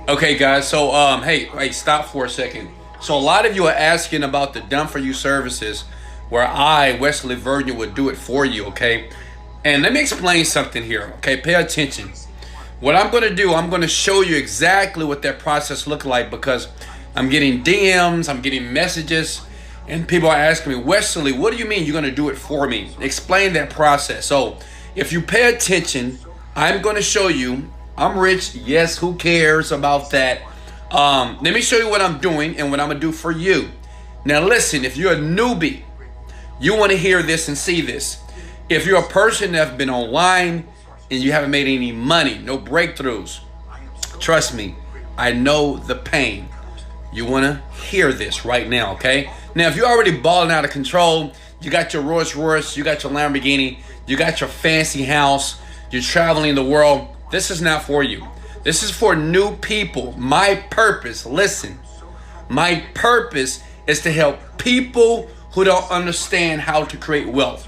Okay, guys. So, hey, stop for a second. So, a lot of you are asking about the done for you services, where I, Wesley Virgin, would do it for you. Okay, and let me explain something here. Okay, pay attention. What I'm going to do, I'm going to show you exactly what that process looked like because I'm getting DMs, I'm getting messages, and people are asking me, Wesley, what do you mean you're going to do it for me? Explain that process. So, if you pay attention, I'm going to show you. I'm rich. Yes, who cares about that? Let me show you what I'm doing and what I'm going to do for you. Now, listen, if you're a newbie, you want to hear this and see this. If you're a person that's been online and you haven't made any money, no breakthroughs, trust me, I know the pain. You want to hear this right now, okay? Now, if you're already balling out of control, you got your Rolls Royce, you got your Lamborghini, you got your fancy house, you're traveling the world, this is not for you. This is for new people. My purpose, listen, my purpose is to help people who don't understand how to create wealth.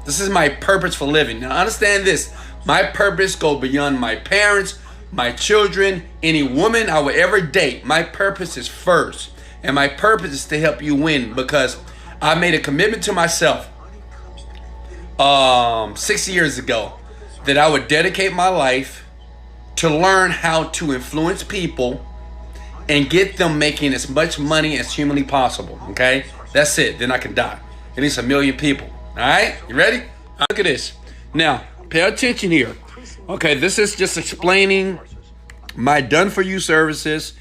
This is my purpose for living. Now, understand this. My purpose goes beyond my parents, my children, any woman I will ever date. My purpose is first. And my purpose is to help you win because I made a commitment to myself 6 years ago that I would dedicate my life to learn how to influence people and get them making as much money as humanly possible. Okay? That's it. Then I can die. At least 1 million people. All right? You ready? Look at this. Now, pay attention here. Okay, this is just explaining my done for you services.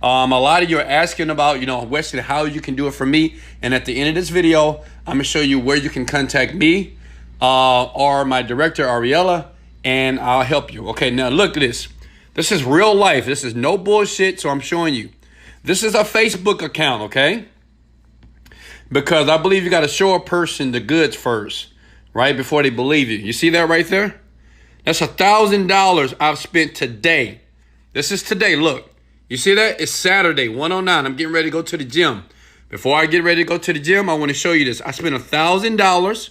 A lot of you are asking about, Wesley, how you can do it for me. And at the end of this video, I'm going to show you where you can contact me or my director, Ariella, and I'll help you. Okay, now look at this. This is real life. This is no bullshit, so I'm showing you. This is a Facebook account, okay? Because I believe you got to show a person the goods first, right, before they believe you. You see that right there? That's $1,000 I've spent today. This is today. Look, you see that? It's Saturday, 1:09. I'm getting ready to go to the gym. Before I get ready to go to the gym, I want to show you this. I spent $1,000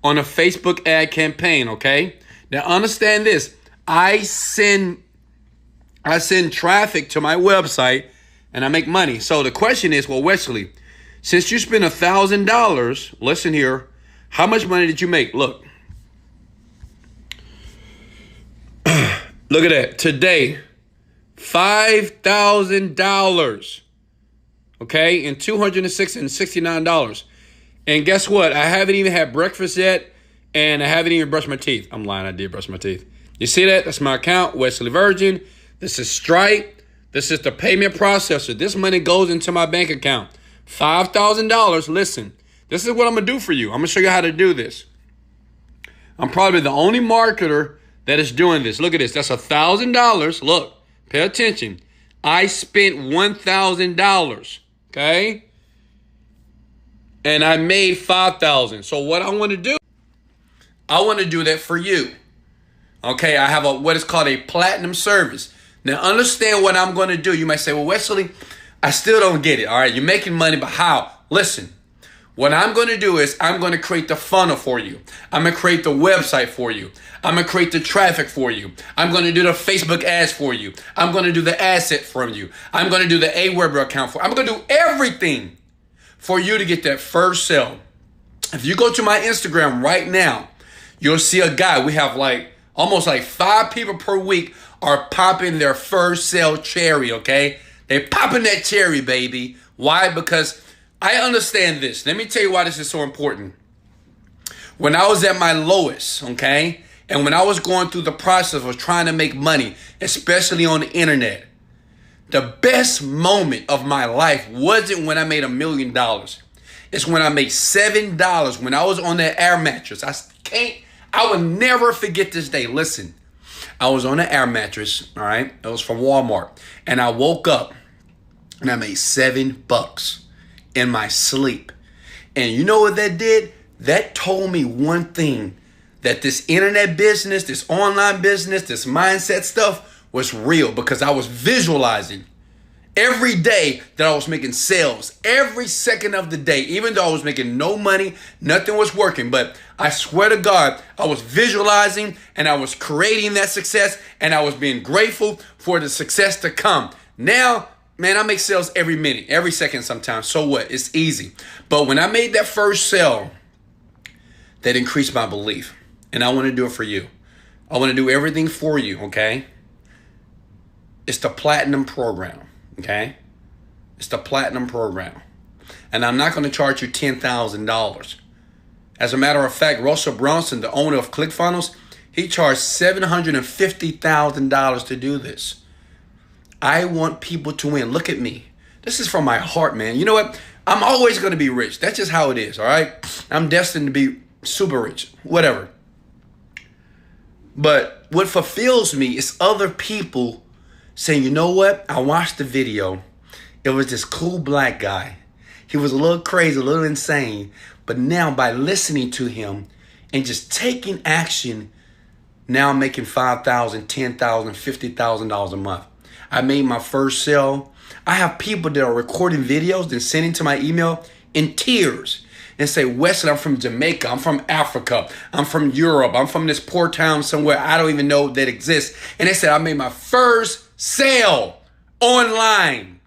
on a Facebook ad campaign, okay? Now, understand this. I send traffic to my website, and I make money. So the question is, well, Wesley, since you spent $1,000, listen here, how much money did you make? Look. Look at that. Today, $5,000. Okay? And $269. And guess what? I haven't even had breakfast yet. And I haven't even brushed my teeth. I'm lying. I did brush my teeth. You see that? That's my account, Wesley Virgin. This is Stripe. This is the payment processor. This money goes into my bank account. $5,000. Listen, this is what I'm going to do for you. I'm going to show you how to do this. I'm probably the only marketer that is doing this. Look at this. That's $1,000. Look, pay attention. I spent $1,000. Okay? And I made $5,000. So what I want to do, I want to do that for you. Okay? I have what is called a platinum service. Now understand what I'm going to do. You might say, well, Wesley, I still don't get it. All right? You're making money, but how? Listen. What I'm going to do is I'm going to create the funnel for you. I'm going to create the website for you. I'm going to create the traffic for you. I'm going to do the Facebook ads for you. I'm going to do the asset for you. I'm going to do the Aweber account for you. I'm going to do everything for you to get that first sale. If you go to my Instagram right now, you'll see a guy. We have almost 5 people per week are popping their first sale cherry, okay? They popping that cherry, baby. Why? Because I understand this. Let me tell you why this is so important. When I was at my lowest, okay, and when I was going through the process of trying to make money, especially on the internet, the best moment of my life wasn't when I made $1 million. It's when I made $7 when I was on that air mattress. I will never forget this day. Listen, I was on an air mattress, all right? It was from Walmart. And I woke up and I made $7 in my sleep. And you know what that did? That told me one thing, that this internet business, this online business, this mindset stuff was real because I was visualizing every day that I was making sales, every second of the day, even though I was making no money, nothing was working. But I swear to God, I was visualizing and I was creating that success and I was being grateful for the success to come. Now, man, I make sales every minute, every second sometimes. So what? It's easy. But when I made that first sale, that increased my belief. And I want to do it for you. I want to do everything for you, okay? It's the Platinum Program, okay? It's the Platinum Program. And I'm not going to charge you $10,000. As a matter of fact, Russell Brunson, the owner of ClickFunnels, he charged $750,000 to do this. I want people to win. Look at me. This is from my heart, man. You know what? I'm always going to be rich. That's just how it is, all right? I'm destined to be super rich, whatever. But what fulfills me is other people saying, you know what? I watched the video. It was this cool black guy. He was a little crazy, a little insane. But now by listening to him and just taking action, now I'm making $5,000, $10,000, $50,000 a month. I made my first sale. I have people that are recording videos and sending to my email in tears and say, Wesley, I'm from Jamaica. I'm from Africa. I'm from Europe. I'm from this poor town somewhere I don't even know that exists. And they said, I made my first sale online.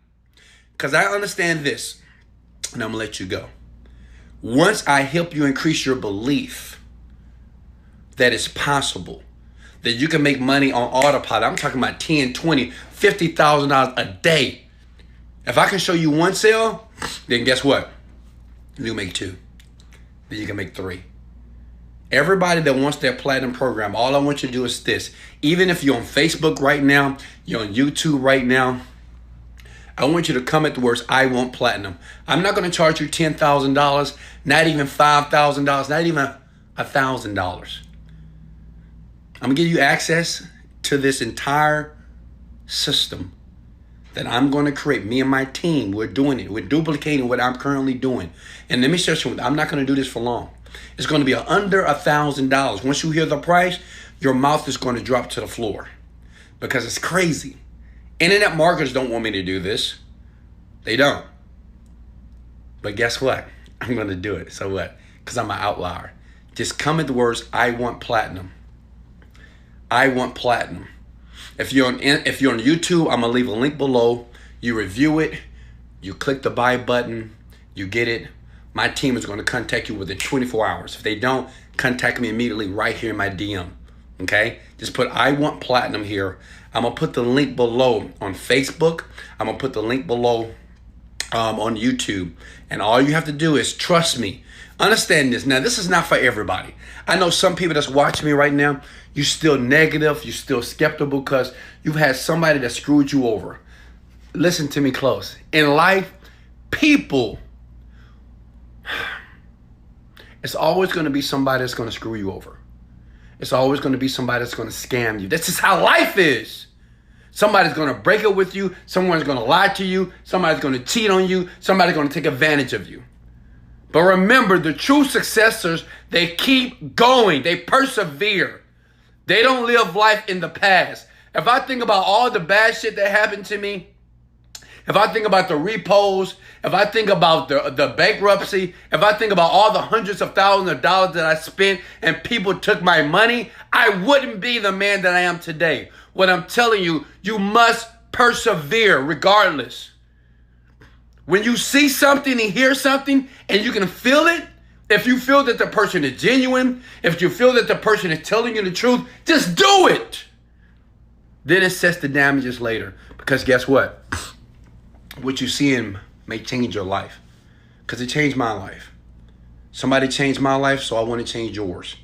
Because I understand this. And I'm going to let you go. Once I help you increase your belief that it's possible, that you can make money on autopilot. I'm talking about $10, $20, $50,000 a day. If I can show you one sale, then guess what? You can make two. Then you can make three. Everybody that wants that Platinum Program, all I want you to do is this. Even if you're on Facebook right now, you're on YouTube right now, I want you to comment the words, I want Platinum. I'm not going to charge you $10,000, not even $5,000, not even $1,000. I'm going to give you access to this entire system that I'm going to create. Me and my team, we're doing it. We're duplicating what I'm currently doing. And let me share something. I'm not going to do this for long. It's going to be under $1,000. Once you hear the price, your mouth is going to drop to the floor because it's crazy. Internet marketers don't want me to do this. They don't. But guess what? I'm going to do it. So what? Because I'm an outlier. Just comment the words, I want Platinum. I want Platinum. If you're on YouTube, I'm gonna leave a link below. You review it, you click the buy button, you get it. My team is gonna contact you within 24 hours. If they don't, contact me immediately right here in my DM. Okay? Just put I want Platinum here. I'm gonna put the link below on Facebook. I'm gonna put the link below on YouTube. And all you have to do is trust me. Understand this. Now, this is not for everybody. I know some people that's watching me right now, you're still negative, you're still skeptical because you've had somebody that screwed you over. Listen to me close. In life, people, it's always going to be somebody that's going to screw you over. It's always going to be somebody that's going to scam you. This is how life is. Somebody's going to break up with you. Someone's going to lie to you. Somebody's going to cheat on you. Somebody's going to take advantage of you. But remember, the true successors, they keep going. They persevere. They don't live life in the past. If I think about all the bad shit that happened to me, if I think about the repos, if I think about the bankruptcy, if I think about all the hundreds of thousands of dollars that I spent and people took my money, I wouldn't be the man that I am today. What I'm telling you, you must persevere regardless. When you see something and hear something and you can feel it, if you feel that the person is genuine, if you feel that the person is telling you the truth, just do it. Then assess the damages later. Because guess what? What you see in may change your life. Because it changed my life. Somebody changed my life, so I want to change yours.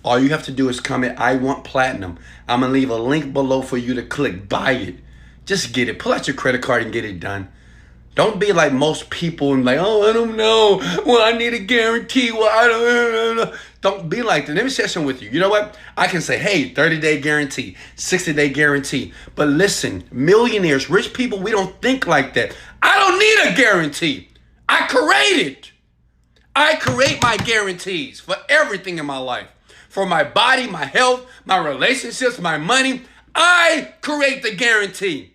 All you have to do is comment, I want Platinum. I'm going to leave a link below for you to click, buy it. Just get it. Pull out your credit card and get it done. Don't be like most people and like, oh, I don't know. Well, I need a guarantee. Well, I don't. Don't be like that. Let me share something with you. You know what? I can say, hey, 30-day guarantee, 60-day guarantee. But listen, millionaires, rich people, we don't think like that. I don't need a guarantee. I create it. I create my guarantees for everything in my life. For my body, my health, my relationships, my money. I create the guarantee.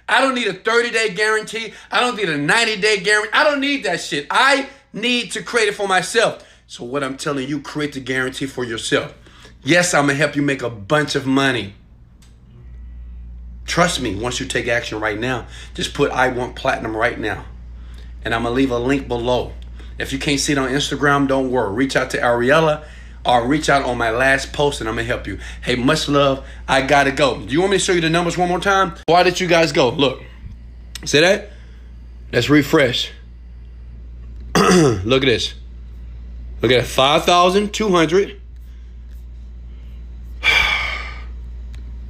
I don't need a 30-day guarantee. I don't need a 90-day guarantee. I don't need that shit. I need to create it for myself. So what I'm telling you, create the guarantee for yourself. Yes, I'm going to help you make a bunch of money. Trust me, once you take action right now, just put I want platinum right now. And I'm going to leave a link below. If you can't see it on Instagram, don't worry. Reach out to Ariella or reach out on my last post and I'm going to help you. Hey, much love. I got to go. Do you want me to show you the numbers one more time? Why did you guys go? Look. See that? Let's refresh. Look at this. Look at it. 5,200.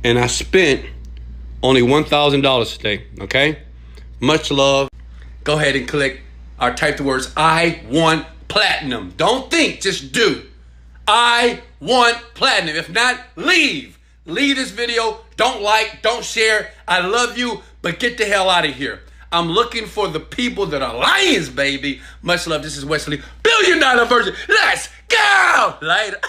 And I spent only $1,000 today. Okay? Much love. Go ahead and click or type the words I want platinum. Don't think, just do. I want platinum. If not, leave. Leave this video. Don't like, don't share. I love you, but get the hell out of here. I'm looking for the people that are lions, baby. Much love. This is Wesley, $1 billion virgin. Let's go. Later.